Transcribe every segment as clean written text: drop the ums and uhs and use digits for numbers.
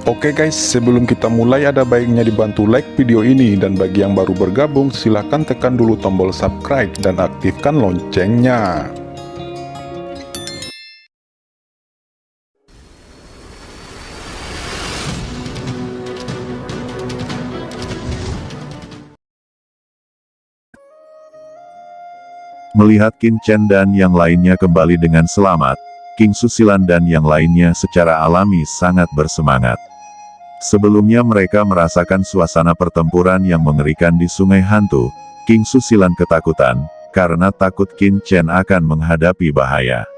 Oke guys, sebelum kita mulai ada baiknya dibantu like video ini, dan bagi yang baru bergabung silahkan tekan dulu tombol subscribe dan aktifkan loncengnya. Melihat Qin Chen dan yang lainnya kembali dengan selamat, King Susilan dan yang lainnya secara alami sangat bersemangat. Sebelumnya mereka merasakan suasana pertempuran yang mengerikan di Sungai Hantu. King Susilan ketakutan, karena takut Qin Chen akan menghadapi bahaya.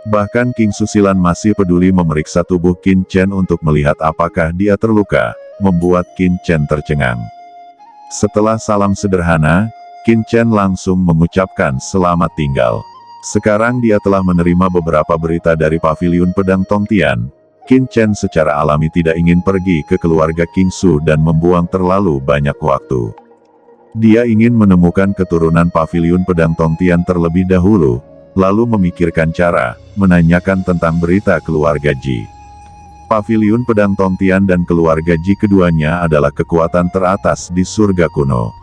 Bahkan King Susilan masih peduli memeriksa tubuh Qin Chen untuk melihat apakah dia terluka, membuat Qin Chen tercengang. Setelah salam sederhana, Qin Chen langsung mengucapkan selamat tinggal. Sekarang dia telah menerima beberapa berita dari Paviliun Pedang Tongtian. Qin Chen secara alami tidak ingin pergi ke keluarga King Su dan membuang terlalu banyak waktu. Dia ingin menemukan keturunan Paviliun Pedang Tongtian terlebih dahulu, lalu memikirkan cara menanyakan tentang berita keluarga Ji. Paviliun Pedang Tongtian dan keluarga Ji keduanya adalah kekuatan teratas di surga kuno.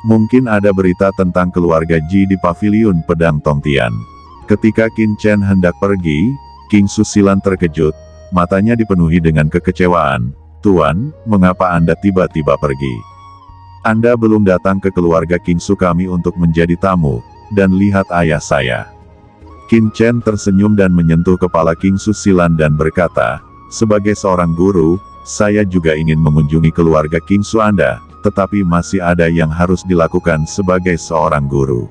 Mungkin ada berita tentang keluarga Ji di Paviliun Pedang Tongtian. Ketika Qin Chen hendak pergi, King Susilan terkejut, matanya dipenuhi dengan kekecewaan. "Tuan, mengapa Anda tiba-tiba pergi? Anda belum datang ke keluarga King Su kami untuk menjadi tamu, dan lihat ayah saya." Qin Chen tersenyum dan menyentuh kepala King Susilan dan berkata, "Sebagai seorang guru, saya juga ingin mengunjungi keluarga King Su Anda, tetapi masih ada yang harus dilakukan sebagai seorang guru.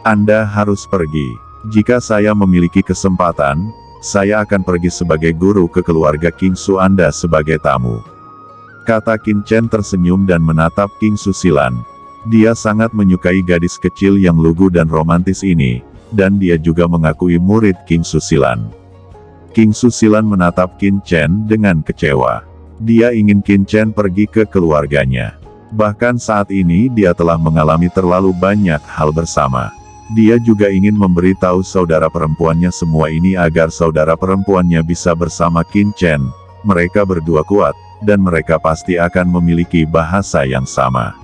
Anda harus pergi. Jika saya memiliki kesempatan, saya akan pergi sebagai guru ke keluarga King Su Anda sebagai tamu." Kata Qin Chen tersenyum dan menatap King Susilan. Dia sangat menyukai gadis kecil yang lugu dan romantis ini, dan dia juga mengakui murid King Susilan. King Susilan menatap Qin Chen dengan kecewa. Dia ingin Qin Chen pergi ke keluarganya. Bahkan saat ini dia telah mengalami terlalu banyak hal bersama. Dia juga ingin memberitahu saudara perempuannya semua ini agar saudara perempuannya bisa bersama Qin Chen. Mereka berdua kuat, dan mereka pasti akan memiliki bahasa yang sama.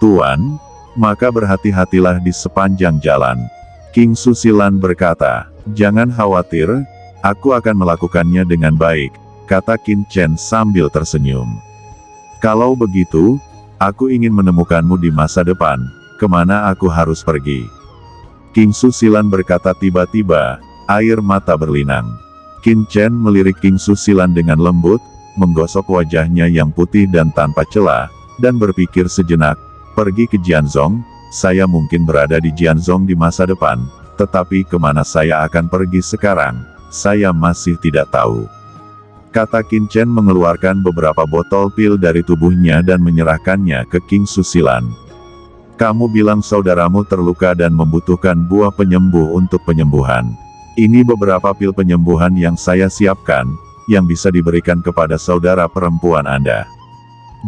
"Tuan, maka berhati-hatilah di sepanjang jalan." King Susilan berkata, "Jangan khawatir, aku akan melakukannya dengan baik," kata Qin Chen sambil tersenyum. "Kalau begitu, aku ingin menemukanmu di masa depan. Kemana aku harus pergi?" King Susilan berkata tiba-tiba, air mata berlinang. Qin Chen melirik King Susilan dengan lembut, menggosok wajahnya yang putih dan tanpa celah, dan berpikir sejenak, "Pergi ke Jianzhong, saya mungkin berada di Jianzhong di masa depan, tetapi kemana saya akan pergi sekarang, saya masih tidak tahu." Kata Qin Chen mengeluarkan beberapa botol pil dari tubuhnya dan menyerahkannya ke King Susilan. "Kamu bilang saudaramu terluka dan membutuhkan buah penyembuh untuk penyembuhan. Ini beberapa pil penyembuhan yang saya siapkan, yang bisa diberikan kepada saudara perempuan Anda.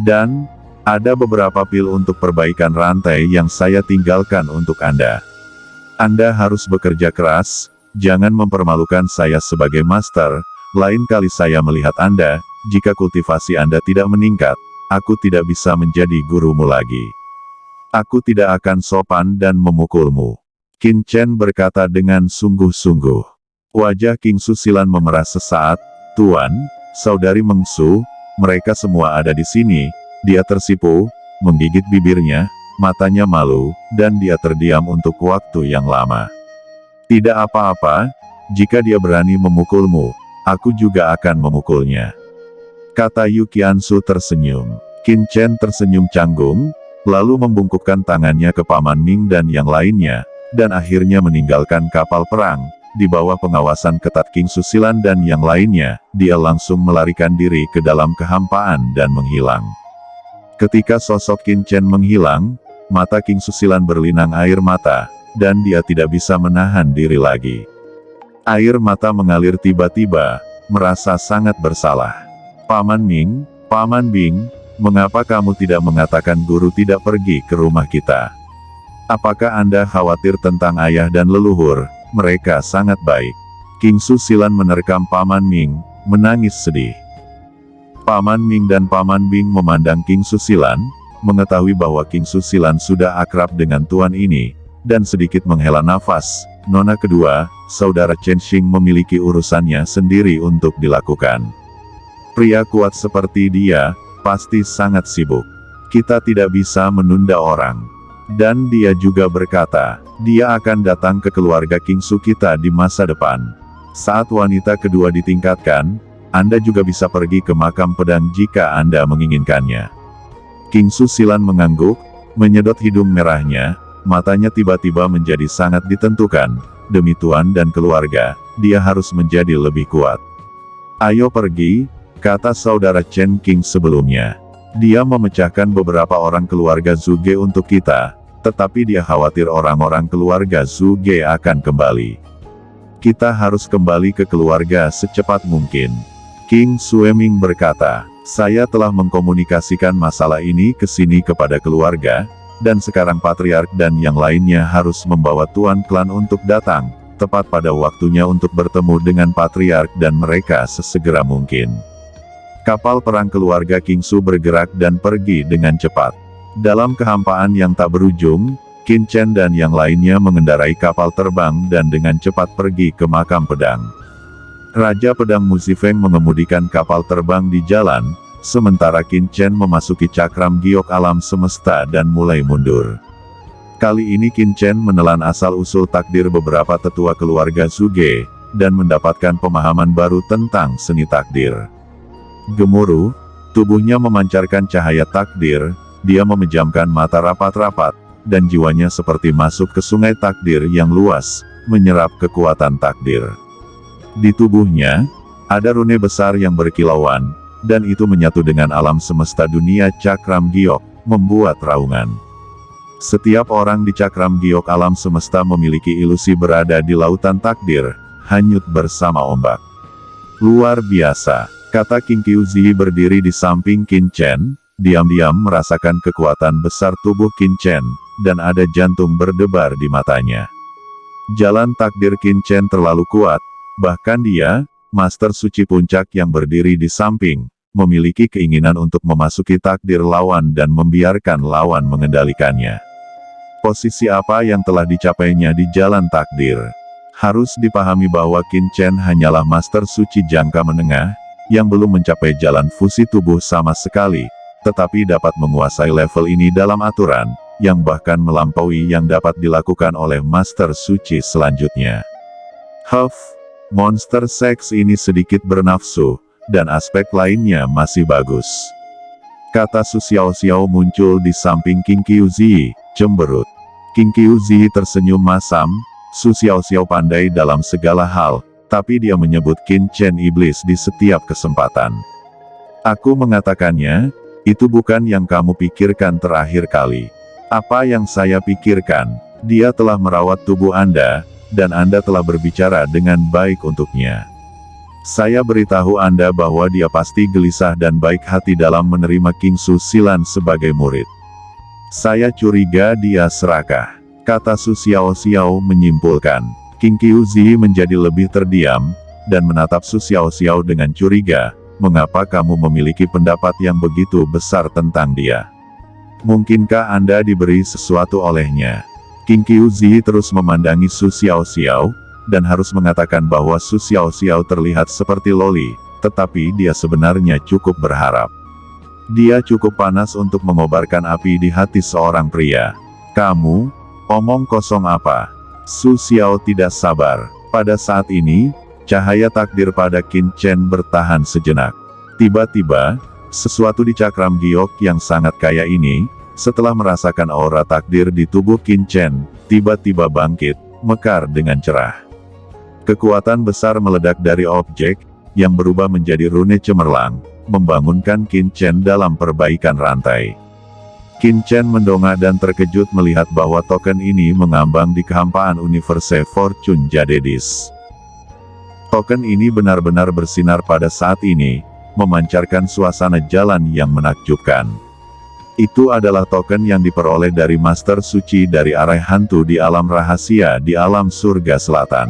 Dan, ada beberapa pil untuk perbaikan rantai yang saya tinggalkan untuk Anda. Anda harus bekerja keras, jangan mempermalukan saya sebagai master. Lain kali saya melihat Anda, jika kultivasi Anda tidak meningkat, aku tidak bisa menjadi gurumu lagi. Aku tidak akan sopan dan memukulmu." Qin Chen berkata dengan sungguh-sungguh. Wajah King Susilan memerah sesaat. "Tuan, saudari Meng Su, mereka semua ada di sini." Dia tersipu, menggigit bibirnya, matanya malu, dan dia terdiam untuk waktu yang lama. "Tidak apa-apa, jika dia berani memukulmu, aku juga akan memukulnya," kata Yu Qiansu tersenyum. Qin Chen tersenyum canggung, lalu membungkukkan tangannya ke Paman Ming dan yang lainnya, dan akhirnya meninggalkan kapal perang. Di bawah pengawasan ketat King Susilan dan yang lainnya, dia langsung melarikan diri ke dalam kehampaan dan menghilang. Ketika sosok Qin Chen menghilang, mata King Susilan berlinang air mata, dan dia tidak bisa menahan diri lagi. Air mata mengalir tiba-tiba, merasa sangat bersalah. "Paman Ming, Paman Bing, mengapa kamu tidak mengatakan guru tidak pergi ke rumah kita? Apakah Anda khawatir tentang ayah dan leluhur? Mereka sangat baik." King Susilan menerkam Paman Ming, menangis sedih. Paman Ming dan Paman Bing memandang King Susilan, mengetahui bahwa King Susilan sudah akrab dengan tuan ini, dan sedikit menghela nafas. Nona kedua, saudara Chen Xing memiliki urusannya sendiri untuk dilakukan. Pria kuat seperti dia, pasti sangat sibuk. Kita tidak bisa menunda orang. Dan dia juga berkata, dia akan datang ke keluarga King Su kita di masa depan. Saat wanita kedua ditingkatkan, Anda juga bisa pergi ke makam pedang jika Anda menginginkannya. King Susilan mengangguk, menyedot hidung merahnya, matanya tiba-tiba menjadi sangat ditentukan. Demi tuan dan keluarga, dia harus menjadi lebih kuat. Ayo pergi, kata saudara Chen King sebelumnya. Dia memecahkan beberapa orang keluarga Zhuge untuk kita, tetapi dia khawatir orang-orang keluarga Zhuge akan kembali. Kita harus kembali ke keluarga secepat mungkin. King Sueming berkata, saya telah mengkomunikasikan masalah ini ke sini kepada keluarga, dan sekarang Patriark dan yang lainnya harus membawa tuan klan untuk datang, tepat pada waktunya untuk bertemu dengan Patriark dan mereka sesegera mungkin. Kapal perang keluarga King Su bergerak dan pergi dengan cepat. Dalam kehampaan yang tak berujung, Qin Chen dan yang lainnya mengendarai kapal terbang dan dengan cepat pergi ke makam pedang. Raja Pedang Musifeng mengemudikan kapal terbang di jalan, sementara Qin Chen memasuki cakram giok alam semesta dan mulai mundur. Kali ini Qin Chen menelan asal-usul takdir beberapa tetua keluarga Zhuge, dan mendapatkan pemahaman baru tentang seni takdir. Gemuruh, tubuhnya memancarkan cahaya takdir, dia memejamkan mata rapat-rapat, dan jiwanya seperti masuk ke sungai takdir yang luas, menyerap kekuatan takdir. Di tubuhnya, ada rune besar yang berkilauan, dan itu menyatu dengan alam semesta dunia cakram giok, membuat raungan. Setiap orang di cakram giok alam semesta memiliki ilusi berada di lautan takdir, hanyut bersama ombak. Luar biasa, kata King Qiuzi berdiri di samping Qin Chen, diam-diam merasakan kekuatan besar tubuh Qin Chen, dan ada jantung berdebar di matanya. Jalan takdir Qin Chen terlalu kuat, bahkan dia, Master Suci Puncak yang berdiri di samping, memiliki keinginan untuk memasuki takdir lawan dan membiarkan lawan mengendalikannya. Posisi apa yang telah dicapainya di jalan takdir? Harus dipahami bahwa Qin Chen hanyalah Master Suci jangka menengah, yang belum mencapai jalan fusi tubuh sama sekali, tetapi dapat menguasai level ini dalam aturan, yang bahkan melampaui yang dapat dilakukan oleh Master Suci selanjutnya. Monster seks ini sedikit bernafsu, dan aspek lainnya masih bagus. Kata Su Xiao Xiao muncul di samping King Qiuzi, cemberut. King Qiuzi tersenyum masam, Su Xiao Xiao pandai dalam segala hal, tapi dia menyebut Qin Chen iblis di setiap kesempatan. Aku mengatakannya, itu bukan yang kamu pikirkan terakhir kali. Apa yang saya pikirkan, dia telah merawat tubuh Anda, dan Anda telah berbicara dengan baik untuknya. Saya beritahu Anda bahwa dia pasti gelisah dan baik hati dalam menerima King Susilan sebagai murid. Saya curiga dia serakah, kata Su Xiao Xiao menyimpulkan. King Qiuzi menjadi lebih terdiam, dan menatap Su Xiao Xiao dengan curiga, mengapa kamu memiliki pendapat yang begitu besar tentang dia? Mungkinkah Anda diberi sesuatu olehnya? King Qiuzi terus memandangi Su Xiao Xiao, dan harus mengatakan bahwa Su Xiao Xiao terlihat seperti loli, tetapi dia sebenarnya cukup berharap. Dia cukup panas untuk mengobarkan api di hati seorang pria. Kamu, omong kosong apa? Su Xiao tidak sabar. Pada saat ini, cahaya takdir pada Qin Chen bertahan sejenak. Tiba-tiba, sesuatu di cakram giok yang sangat kaya ini, setelah merasakan aura takdir di tubuh Qin Chen, tiba-tiba bangkit, mekar dengan cerah. Kekuatan besar meledak dari objek, yang berubah menjadi rune cemerlang, membangunkan Qin Chen dalam perbaikan rantai. Qin Chen mendongak dan terkejut melihat bahwa token ini mengambang di kehampaan Universe Fortune Jadedis. Token ini benar-benar bersinar pada saat ini, memancarkan suasana jalan yang menakjubkan. Itu adalah token yang diperoleh dari Master Suci dari Arai Hantu di alam rahasia di alam surga selatan.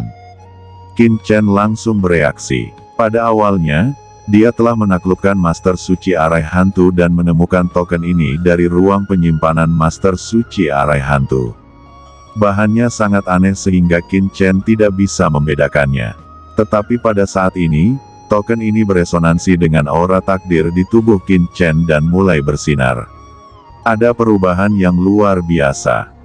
Qin Chen langsung bereaksi. Pada awalnya, Dia telah menaklukkan Master Suci Arai Hantu dan menemukan token ini dari ruang penyimpanan Master Suci Arai Hantu. Bahannya sangat aneh sehingga Qin Chen tidak bisa membedakannya. Tetapi pada saat ini, token ini beresonansi dengan aura takdir di tubuh Qin Chen dan mulai bersinar. Ada perubahan yang luar biasa.